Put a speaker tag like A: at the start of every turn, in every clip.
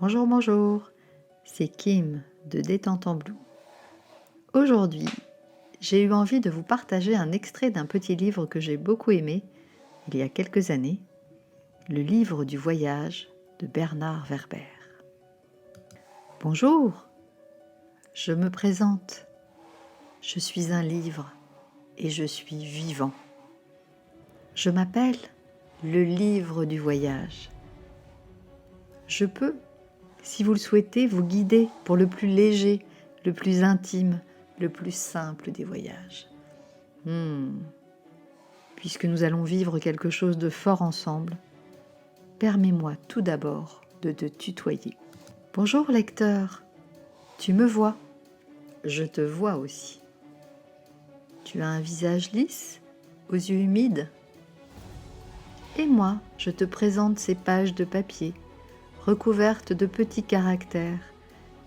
A: Bonjour, bonjour, c'est Kim de Détente en Blue. Aujourd'hui, j'ai eu envie de vous partager un extrait d'un petit livre que j'ai beaucoup aimé il y a quelques années, le livre du voyage de Bernard Werber. Bonjour, je me présente, je suis un livre et je suis vivant. Je m'appelle le livre du voyage. Je peux, si vous le souhaitez, vous guider pour le plus léger, le plus intime, le plus simple des voyages. Puisque nous allons vivre quelque chose de fort ensemble, permets-moi tout d'abord de te tutoyer. Bonjour lecteur, tu me vois, je te vois aussi. Tu as un visage lisse, aux yeux humides. Et moi, je te présente ces pages de papier, recouvertes de petits caractères,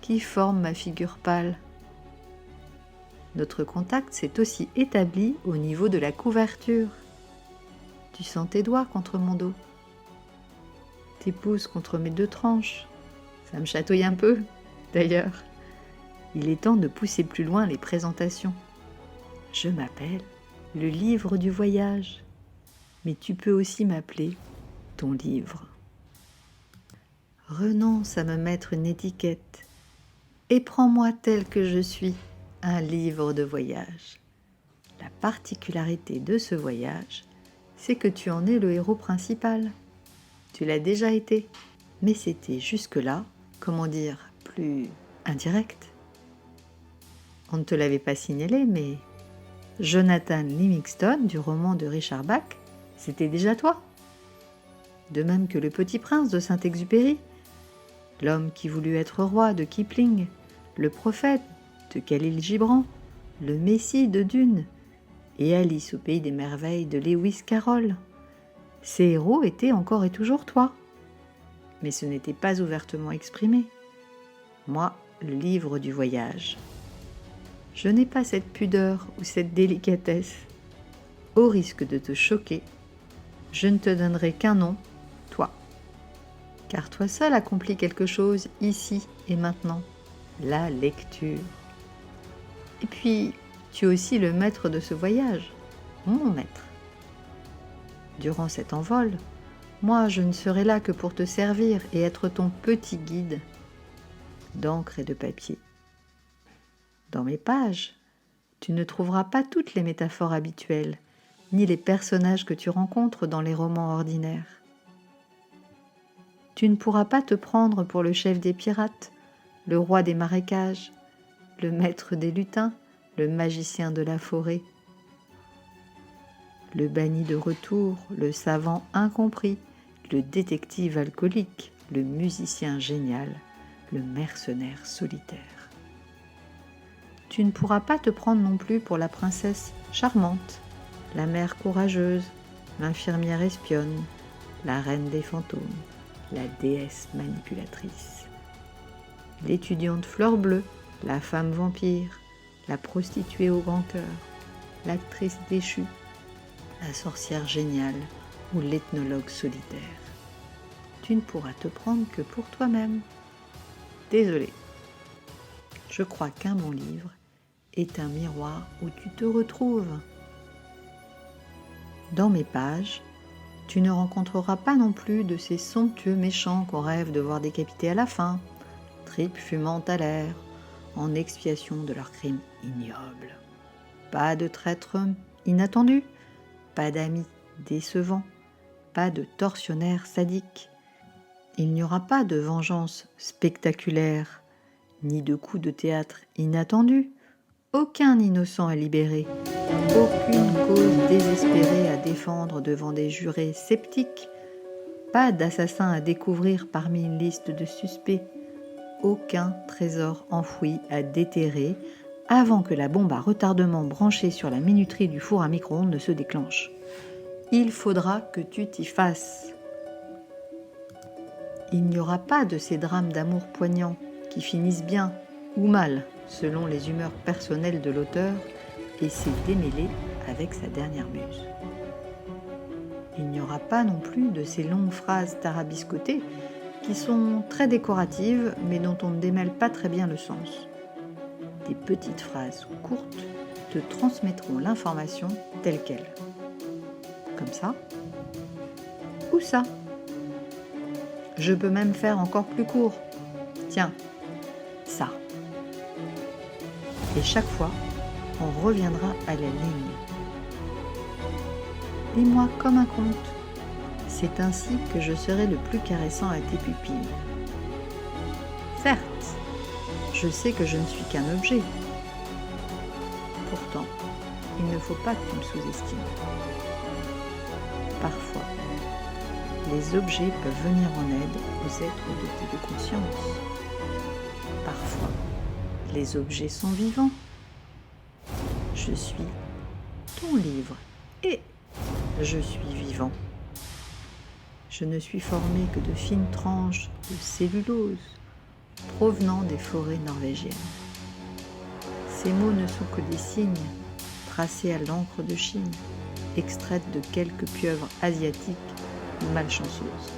A: qui forment ma figure pâle. Notre contact s'est aussi établi au niveau de la couverture. Tu sens tes doigts contre mon dos, tes pouces contre mes deux tranches. Ça me chatouille un peu, d'ailleurs. Il est temps de pousser plus loin les présentations. Je m'appelle le livre du voyage, mais tu peux aussi m'appeler ton livre. Renonce à me mettre une étiquette et prends-moi tel que je suis, un livre de voyage. La particularité de ce voyage, c'est que tu en es le héros principal. Tu l'as déjà été, mais c'était jusque-là, plus indirect. On ne te l'avait pas signalé, mais Jonathan Livingston, du roman de Richard Bach, c'était déjà toi. De même que le Petit Prince de Saint-Exupéry, l'homme qui voulut être roi de Kipling, le prophète de Khalil Gibran, le Messie de Dune et Alice au pays des merveilles de Lewis Carroll. Ces héros étaient encore et toujours toi. Mais ce n'était pas ouvertement exprimé. Moi, le livre du voyage. Je n'ai pas cette pudeur ou cette délicatesse. Au risque de te choquer, je ne te donnerai qu'un nom, toi. Car toi seul accomplis quelque chose ici et maintenant, la lecture. Et puis, tu es aussi le maître de ce voyage, mon maître. Durant cet envol, moi je ne serai là que pour te servir et être ton petit guide d'encre et de papier. Dans mes pages, tu ne trouveras pas toutes les métaphores habituelles, ni les personnages que tu rencontres dans les romans ordinaires. Tu ne pourras pas te prendre pour le chef des pirates, le roi des marécages, le maître des lutins, le magicien de la forêt, le banni de retour, le savant incompris, le détective alcoolique, le musicien génial, le mercenaire solitaire. Tu ne pourras pas te prendre non plus pour la princesse charmante, la mère courageuse, l'infirmière espionne, la reine des fantômes, la déesse manipulatrice, l'étudiante fleur bleue, la femme vampire, la prostituée au grand cœur, l'actrice déchue, la sorcière géniale ou l'ethnologue solitaire. Tu ne pourras te prendre que pour toi-même. Désolé. Je crois qu'un bon livre est un miroir où tu te retrouves. Dans mes pages, tu ne rencontreras pas non plus de ces somptueux méchants qu'on rêve de voir décapités à la fin, tripes fumantes à l'air, en expiation de leurs crimes ignobles. Pas de traîtres inattendus, pas d'amis décevants, pas de tortionnaires sadiques. Il n'y aura pas de vengeance spectaculaire, ni de coups de théâtre inattendus, aucun innocent à libérer, aucune cause désespérée à défendre devant des jurés sceptiques, pas d'assassin à découvrir parmi une liste de suspects, aucun trésor enfoui à déterrer avant que la bombe à retardement branchée sur la minuterie du four à micro-ondes ne se déclenche. Il faudra que tu t'y fasses. Il n'y aura pas de ces drames d'amour poignants qui finissent bien ou mal selon les humeurs personnelles de l'auteur et ses démêlés avec sa dernière muse. Il n'y aura pas non plus de ces longues phrases tarabiscotées qui sont très décoratives, mais dont on ne démêle pas très bien le sens. Des petites phrases courtes te transmettront l'information telle qu'elle. Comme ça, ou ça. Je peux même faire encore plus court. Tiens, ça. Et chaque fois, on reviendra à la ligne. Lis-moi comme un conte. C'est ainsi que je serai le plus caressant à tes pupilles. Certes, je sais que je ne suis qu'un objet. Pourtant, il ne faut pas que tu me sous-estimes. Parfois, les objets peuvent venir en aide aux êtres dotés de conscience. Parfois, les objets sont vivants. Je suis ton livre et je suis vivant. Je ne suis formé que de fines tranches de cellulose provenant des forêts norvégiennes. Ces mots ne sont que des signes tracés à l'encre de Chine, extraite de quelques pieuvres asiatiques malchanceuses.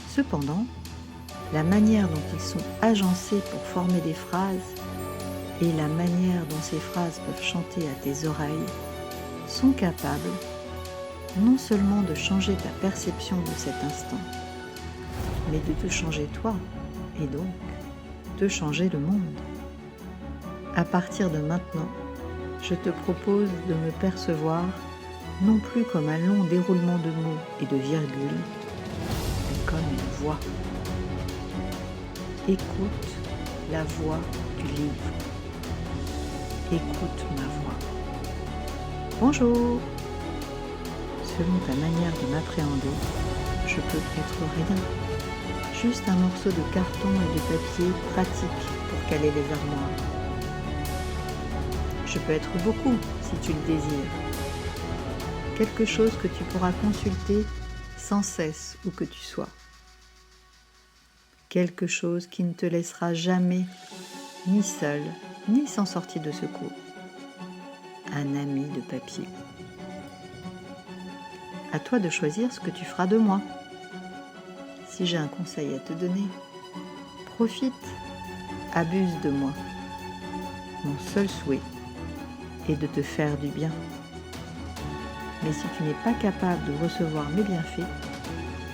A: Cependant, la manière dont ils sont agencés pour former des phrases et la manière dont ces phrases peuvent chanter à tes oreilles sont capables non seulement de changer ta perception de cet instant, mais de te changer toi et donc de changer le monde. À partir de maintenant, je te propose de me percevoir non plus comme un long déroulement de mots et de virgules, mais comme une voix. Écoute la voix du livre. Écoute ma voix. Bonjour. Selon ta manière de m'appréhender, je peux être rien. Juste un morceau de carton et de papier pratique pour caler les armoires. Je peux être beaucoup si tu le désires. Quelque chose que tu pourras consulter sans cesse où que tu sois. Quelque chose qui ne te laissera jamais ni seul, ni sans sortie de secours. Un ami de papier. À toi de choisir ce que tu feras de moi. Si j'ai un conseil à te donner, profite, abuse de moi. Mon seul souhait est de te faire du bien. Mais si tu n'es pas capable de recevoir mes bienfaits,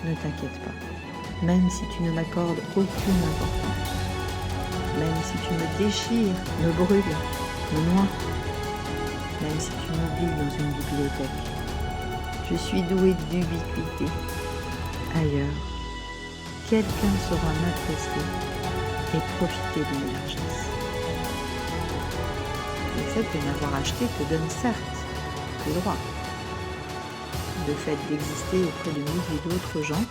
A: ne t'inquiète pas. Même si tu ne m'accordes aucune importance, même si tu me déchires, me brûles, me noies, même si tu m'oublies dans une bibliothèque, je suis douée d'ubiquité. Ailleurs, quelqu'un saura m'apprécier et profiter de mes largesses. Le fait de m'avoir acheté te donne certes le droit. Le fait d'exister auprès de milliers d'autres gens,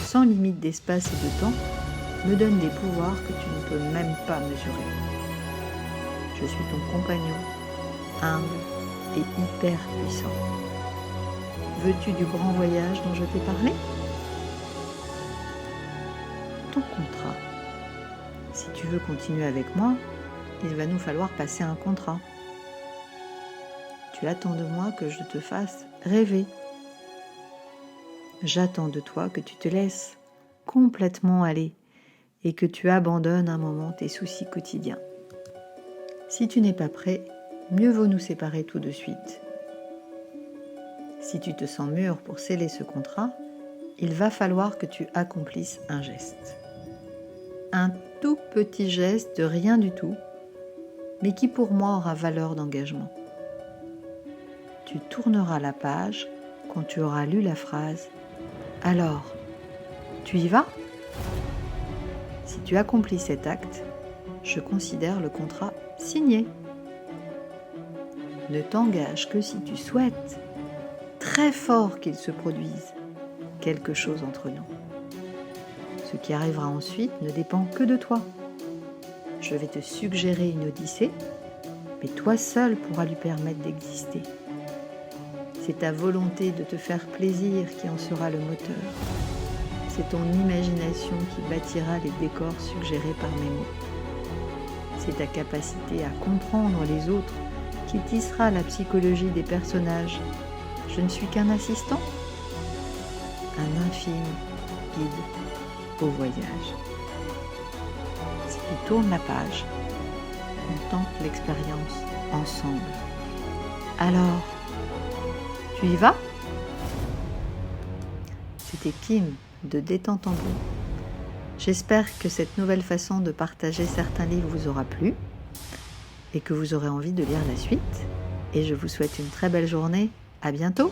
A: sans limite d'espace et de temps, me donne des pouvoirs que tu ne peux même pas mesurer. Je suis ton compagnon, humble et hyper puissant. Veux-tu du grand voyage dont je t'ai parlé ? Ton contrat. Si tu veux continuer avec moi, il va nous falloir passer un contrat. Tu attends de moi que je te fasse rêver. J'attends de toi que tu te laisses complètement aller et que tu abandonnes un moment tes soucis quotidiens. Si tu n'es pas prêt, mieux vaut nous séparer tout de suite. Si tu te sens mûr pour sceller ce contrat, il va falloir que tu accomplisses un geste. Un tout petit geste de rien du tout, mais qui pour moi aura valeur d'engagement. Tu tourneras la page quand tu auras lu la phrase « Alors, tu y vas ?» Si tu accomplis cet acte, je considère le contrat signé. Ne t'engage que si tu souhaites très fort qu'il se produise quelque chose entre nous. Ce qui arrivera ensuite ne dépend que de toi. Je vais te suggérer une odyssée, mais toi seul pourras lui permettre d'exister. C'est ta volonté de te faire plaisir qui en sera le moteur. C'est ton imagination qui bâtira les décors suggérés par mes mots. C'est ta capacité à comprendre les autres qui tissera la psychologie des personnages. Je ne suis qu'un assistant, un infime guide. au voyage. Si tu tournes la page, on tente l'expérience ensemble. Alors, tu y vas ? C'était Kim de Détente en Bleu. J'espère que cette nouvelle façon de partager certains livres vous aura plu et que vous aurez envie de lire la suite. Et je vous souhaite une très belle journée. À bientôt!